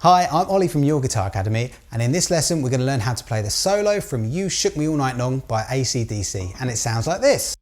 Hi, I'm Ollie from Your Guitar Academy, and in this lesson we're going to learn how to play the solo from You Shook Me All Night Long by ACDC, and it sounds like this.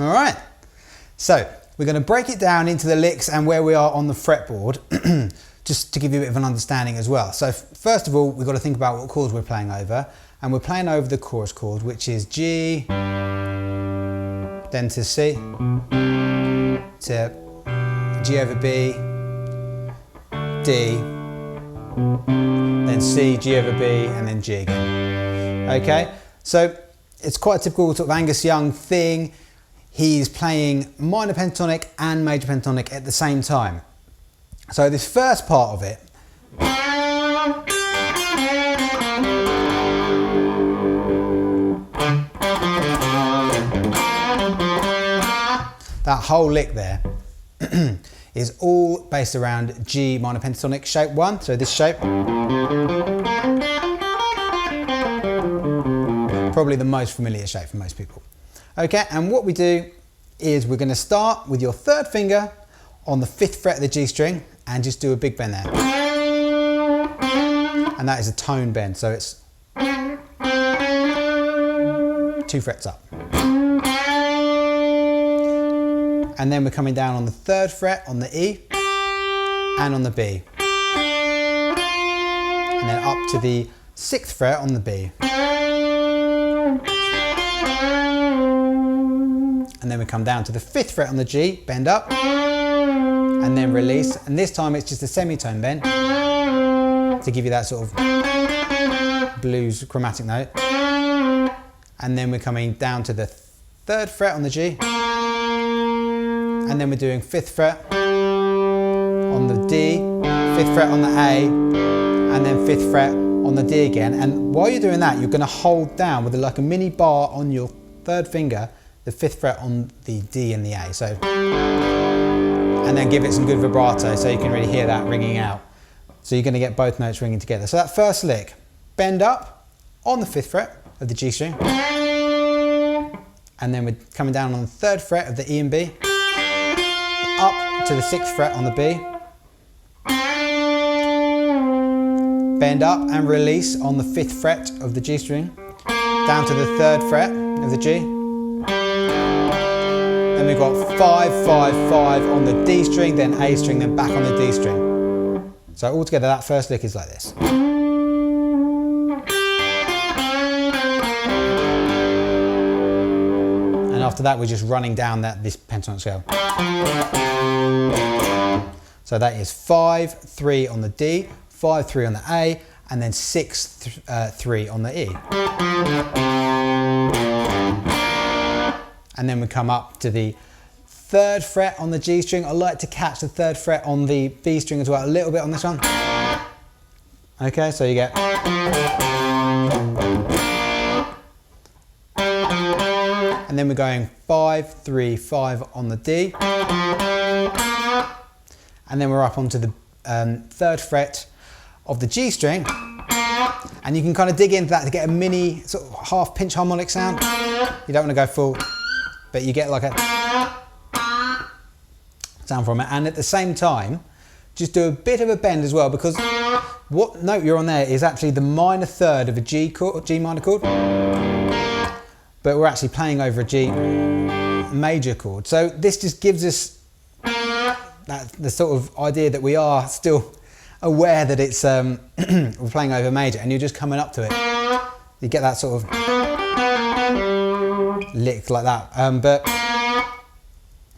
Alright, so we're going to break it down into the licks and where we are on the fretboard, just to give you a bit of an understanding as well. So first of all, we've got to think about what chords we're playing over, and we're playing over the chorus chord, which is G, then to C, to G over B, D, then C, G over B, and then G again. Okay, so it's quite a typical sort of Angus Young thing. He's playing minor pentatonic and major pentatonic at the same time. So this first part of it, that whole lick there is all based around G minor pentatonic shape 1, so this shape. Probably the most familiar shape for most people. Okay, and what we do is we're going to start with your third finger on the 5th fret of the G string and just do a big bend there. And that is a tone bend, so it's 2 frets up. And then we're coming down on the 3rd fret on the E and on the B. And then up to the 6th fret on the B. And then we come down to the 5th fret on the G, bend up, and then release. And this time it's just a semitone bend to give you that sort of blues chromatic note. And then we're coming down to the 3rd fret on the G, and then we're doing 5th fret on the D, 5th fret on the A, and then 5th fret on the D again. And while you're doing that, you're going to hold down with like a mini bar on your 3rd finger the 5th fret on the D and the A, so, and then give it some good vibrato so you can really hear that ringing out. So you're going to get both notes ringing together. So that first lick, bend up on the 5th fret of the G string, and then we're coming down on the 3rd fret of the E and B, up to the 6th fret on the B, bend up and release on the 5th fret of the G string, down to the 3rd fret of the G. Then we've got 5, 5, 5 on the D string, then A string, then back on the D string. So altogether that first lick is like this. And after that we're just running down this pentatonic scale. So that is 5, 3 on the D, 5, 3 on the A, and then 6, 3 on the E. And then we come up to the 3rd fret on the G string. I like to catch the 3rd fret on the B string as well, a little bit on this one. Okay, so you get. And then we're going 5, 3, 5 on the D. And then we're up onto the 3rd fret of the G string. And you can kind of dig into that to get a mini sort of half pinch harmonic sound. You don't want to go full, but you get like a sound from it. And at the same time, just do a bit of a bend as well, because what note you're on there is actually the minor 3rd of a G chord, G minor chord, but we're actually playing over a G major chord. So this just gives us the sort of idea that we are still aware that it's we're playing over major, and you're just coming up to it. You get that sort of lick like that, but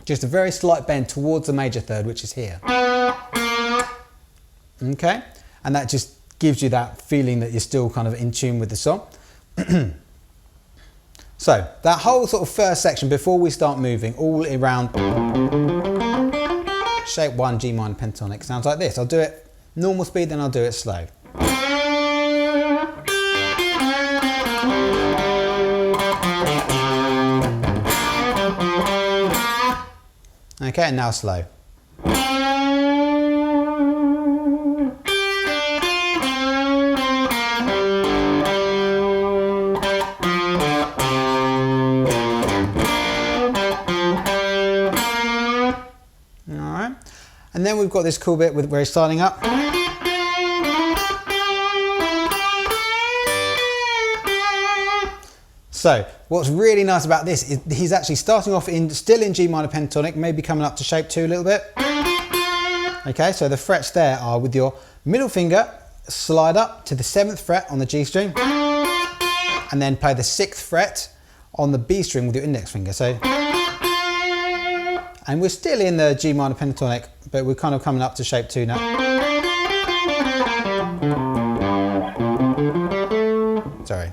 just a very slight bend towards the major 3rd, which is here. Okay, and that just gives you that feeling that you're still kind of in tune with the song. So that whole sort of first section, before we start moving all around shape 1 G minor pentatonic, sounds like this. I'll do it normal speed, then I'll do it slow. Okay, and now slow. Alright, and then we've got this cool bit where he's starting up. So what's really nice about this is he's actually starting off still in G minor pentatonic, maybe coming up to shape 2 a little bit. Okay, so the frets there are with your middle finger, slide up to the 7th fret on the G string, and then play the 6th fret on the B string with your index finger. So, and we're still in the G minor pentatonic, but we're kind of coming up to shape 2 now. Sorry.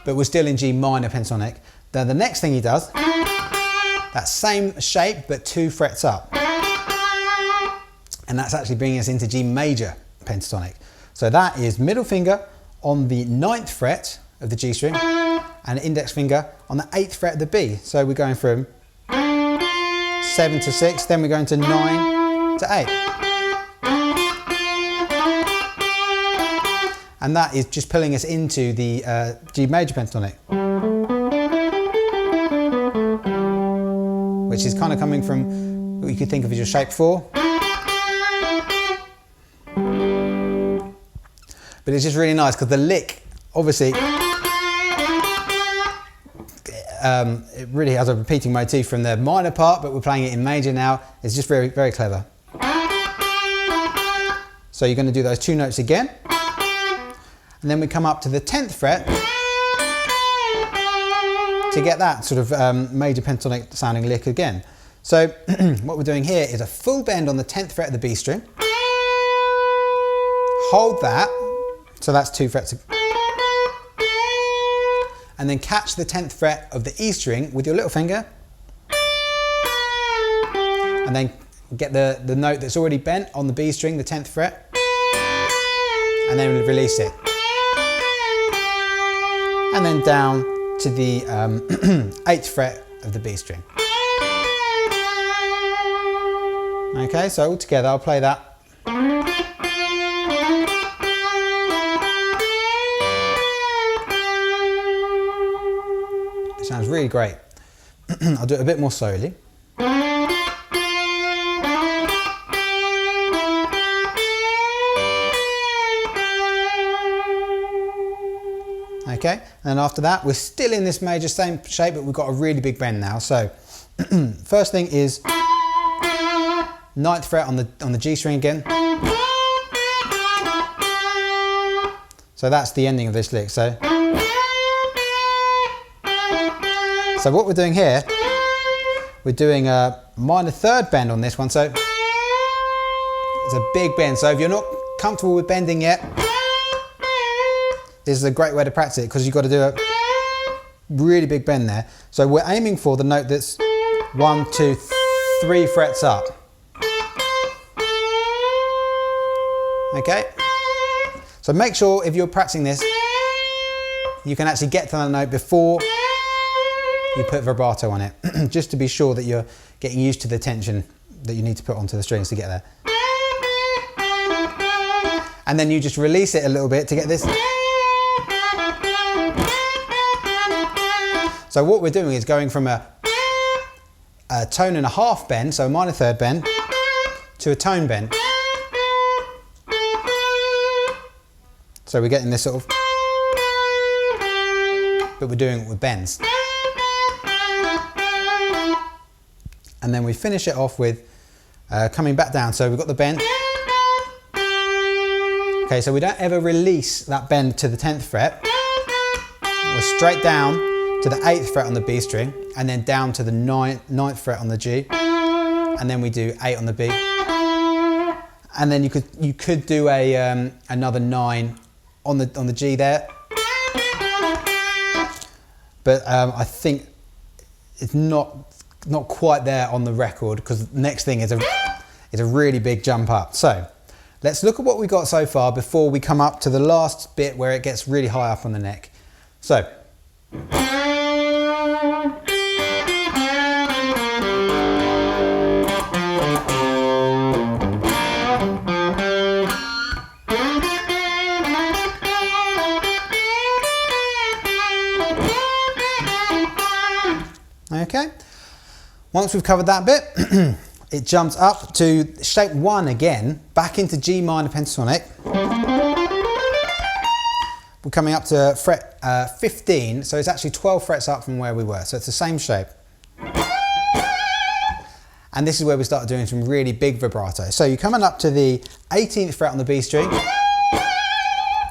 But we're still in G minor pentatonic. Then the next thing he does, that same shape but 2 frets up. And that's actually bringing us into G major pentatonic. So that is middle finger on the 9th fret of the G string and index finger on the 8th fret of the B. So we're going from 7 to 6, then we're going to 9 to 8. And that is just pulling us into the G major pentatonic, which is kind of coming from what you could think of as your shape 4. But it's just really nice because the lick, obviously, it really has a repeating motif from the minor part, but we're playing it in major now. It's just very, very clever. So you're going to do those 2 notes again. And then we come up to the 10th fret to get that sort of major pentatonic sounding lick again. So what we're doing here is a full bend on the 10th fret of the B string. Hold that, so that's 2 frets. And then catch the 10th fret of the E string with your little finger. And then get the note that's already bent on the B string, the 10th fret. And then release it. And then down to the 8th fret of the B string. Okay, so all together I'll play that. It sounds really great. I'll do it a bit more slowly. Okay, and then after that we're still in this major same shape, but we've got a really big bend now. So first thing is 9th fret on the G string again. So that's the ending of this lick. So what we're doing here, we're doing a minor 3rd bend on this one. So it's a big bend. So if you're not comfortable with bending yet, this is a great way to practice it because you've got to do a really big bend there. So we're aiming for the note that's 1, 2, 3 frets up. Okay? So make sure if you're practicing this, you can actually get to that note before you put vibrato on it, just to be sure that you're getting used to the tension that you need to put onto the strings to get there. And then you just release it a little bit to get this. So what we're doing is going from a tone and a half bend, so a minor 3rd bend, to a tone bend. So we're getting this sort of, but we're doing it with bends. And then we finish it off with coming back down. So we've got the bend. Okay, so we don't ever release that bend to the 10th fret. We're straight down to the 8th fret on the B string, and then down to the 9th fret on the G, and then we do 8 on the B. And then you could do a another 9 on the G there. But I think it's not quite there on the record, because the next thing is is a really big jump up. So let's look at what we got so far before we come up to the last bit where it gets really high up on the neck. So. Okay, once we've covered that bit, it jumps up to shape 1 again, back into G minor pentatonic. We're coming up to fret 15, so it's actually 12 frets up from where we were, so it's the same shape. And this is where we start doing some really big vibrato. So you're coming up to the 18th fret on the B string,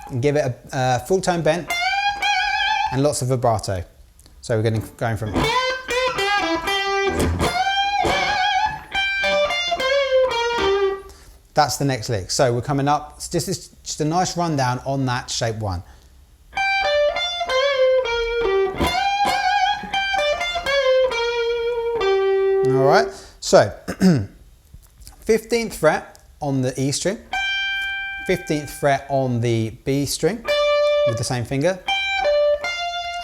and give it a full tone bend, and lots of vibrato. So we're going from... That's the next lick. So we're coming up, just a nice rundown on that shape 1. All right, so 15th fret on the E string, 15th fret on the B string with the same finger,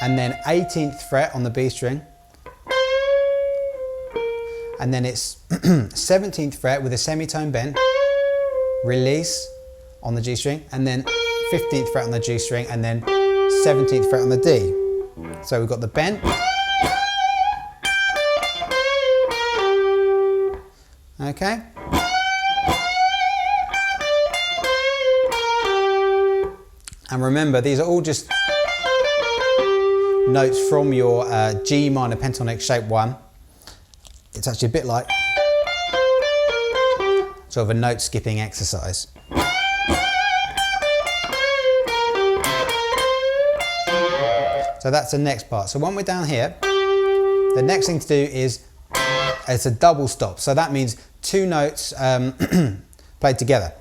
and then 18th fret on the B string, and then it's 17th fret with a semitone bend, release on the G string, and then 15th fret on the G string, and then 17th fret on the D. So we've got the bend, okay, and remember these are all just notes from your G minor pentatonic shape 1. It's actually a bit like sort of a note skipping exercise. So that's the next part. So when we're down here, the next thing to do is it's a double stop. So that means 2 notes played together.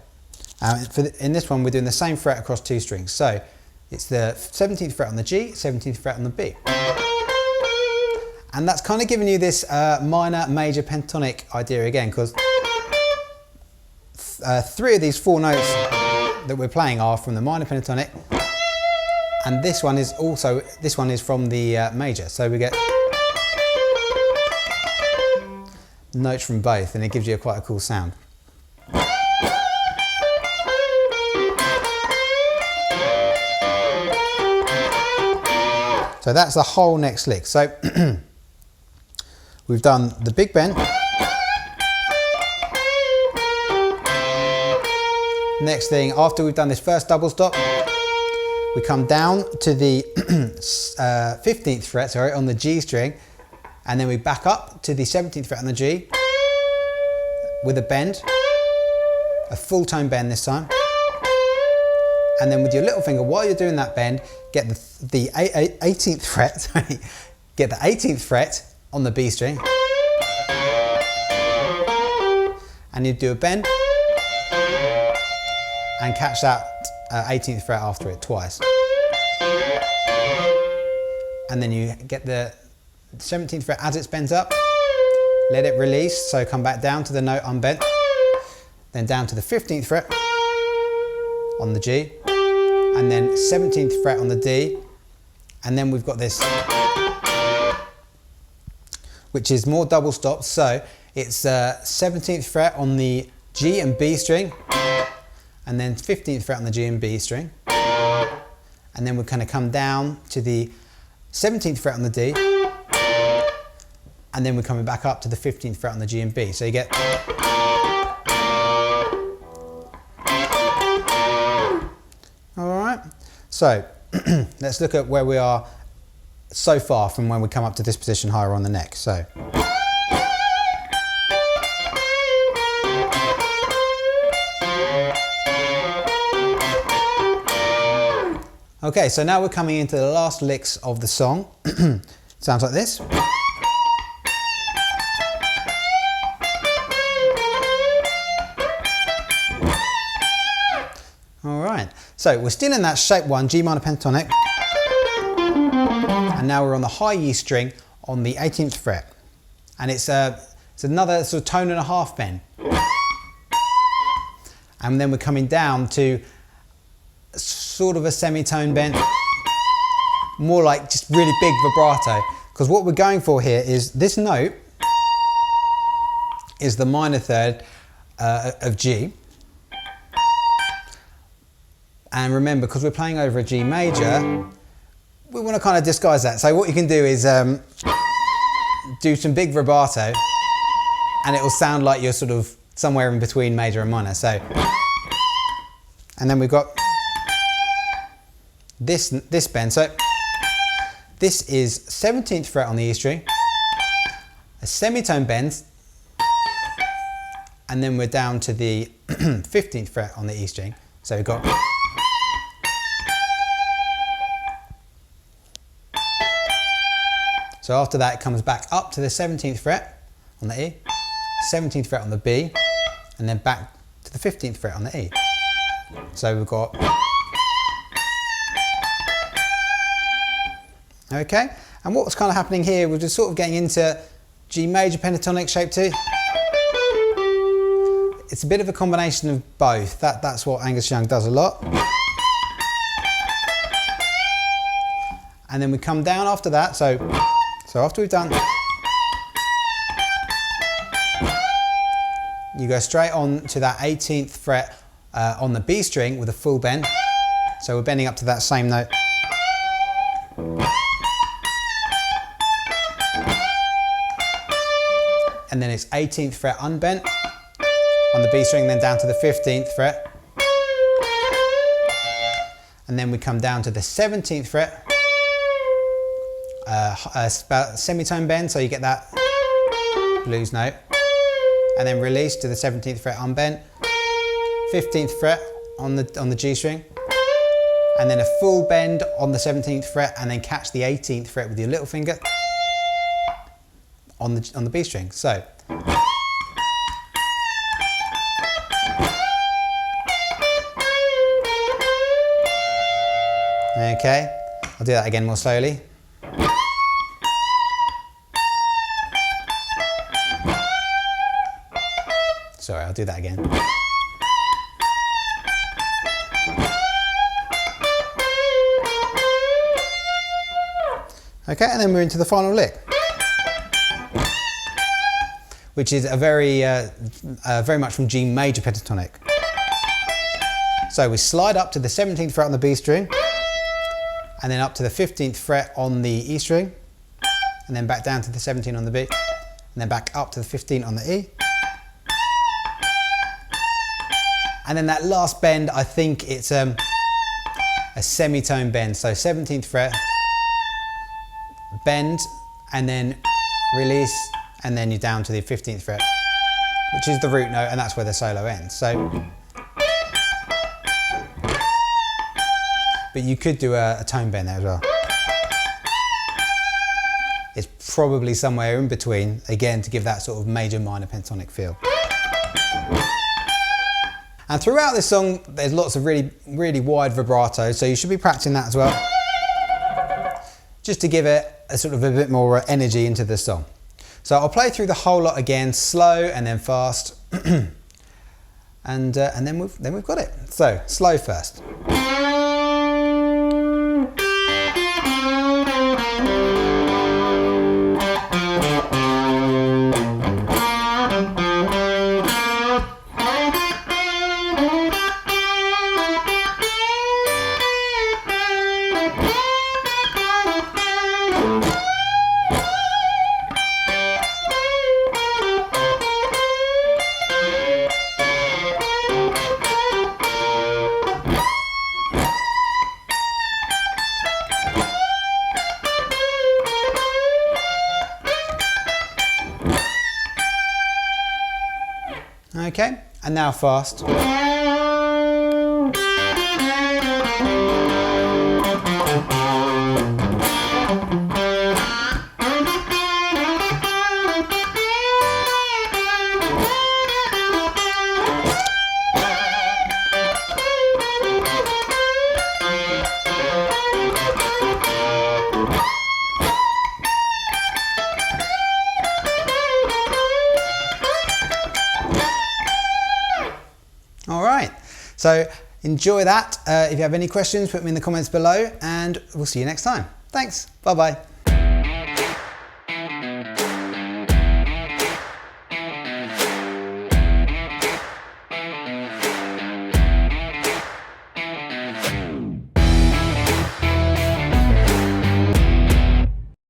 In this one, we're doing the same fret across 2 strings. So it's the 17th fret on the G, 17th fret on the B. And that's kind of giving you this minor major pentatonic idea again, because 3 of these 4 notes that we're playing are from the minor pentatonic, and this one is from the major. So we get notes from both, and it gives you quite a cool sound. So that's the whole next lick. So we've done the big bend. Next thing, after we've done this first double stop, we come down to the 15th fret, on the G string, and then we back up to the 17th fret on the G with a bend, a full tone bend this time, and then with your little finger, while you're doing that bend, get the 18th fret, get the 18th fret on the B string, and you do a bend, and catch that 18th fret after it twice. And then you get the 17th fret as it bends up, let it release, so come back down to the note unbent, then down to the 15th fret on the G, and then 17th fret on the D, and then we've got this, which is more double stops, so it's 17th fret on the G and B string, and then 15th fret on the G and B string, and then we're going to come down to the 17th fret on the D, and then we're coming back up to the 15th fret on the G and B. So you get... Alright, so let's look at where we are so far from when we come up to this position higher on the neck. So. Okay, so now we're coming into the last licks of the song. Sounds like this. All right, so we're still in that shape 1 G minor pentatonic, and now we're on the high E string on the 18th fret, and it's another sort of tone and a half bend. and then we're coming down to sort of a semitone bend, more like just really big vibrato, because what we're going for here is this note is the minor third of G, and remember, because we're playing over a G major, we want to kind of disguise that. So what you can do is do some big vibrato, and it will sound like you're sort of somewhere in between major and minor. So, and then we've got this bend. So this is 17th fret on the E string, a semitone bend, and then we're down to the 15th fret on the E string. So we've got, so after that it comes back up to the 17th fret on the E, 17th fret on the B, and then back to the 15th fret on the E. So we've got, okay, and what's kind of happening here, we're just sort of getting into G major pentatonic shape 2. It's a bit of a combination of both. That's what Angus Young does a lot. And then we come down after that, so after we've done, you go straight on to that 18th fret on the B string with a full bend. So we're bending up to that same note. And then it's 18th fret unbent on the B string, then down to the 15th fret. And then we come down to the 17th fret, semitone bend, so you get that blues note. And then release to the 17th fret unbent, 15th fret on the G string, and then a full bend on the 17th fret, and then catch the 18th fret with your little finger on the B string. So okay, I'll do that again more slowly. Sorry, I'll do that again. Okay, and then we're into the final lick, which is a very much from G major pentatonic. So we slide up to the 17th fret on the B string, and then up to the 15th fret on the E string, and then back down to the 17 on the B, and then back up to the 15 on the E. And then that last bend, I think it's a semitone bend. So 17th fret, bend, and then release, and then you're down to the 15th fret, which is the root note, and that's where the solo ends. So, but you could do a tone bend there as well. It's probably somewhere in between, again, to give that sort of major minor pentatonic feel. And throughout this song, there's lots of really wide vibrato, so you should be practicing that as well, just to give it a sort of a bit more energy into the song. So I'll play through the whole lot again, slow and then fast, and then we've got it. So slow first. Okay, and now fast. All right. So enjoy that. If you have any questions, put them in the comments below, and we'll see you next time. Thanks. Bye bye.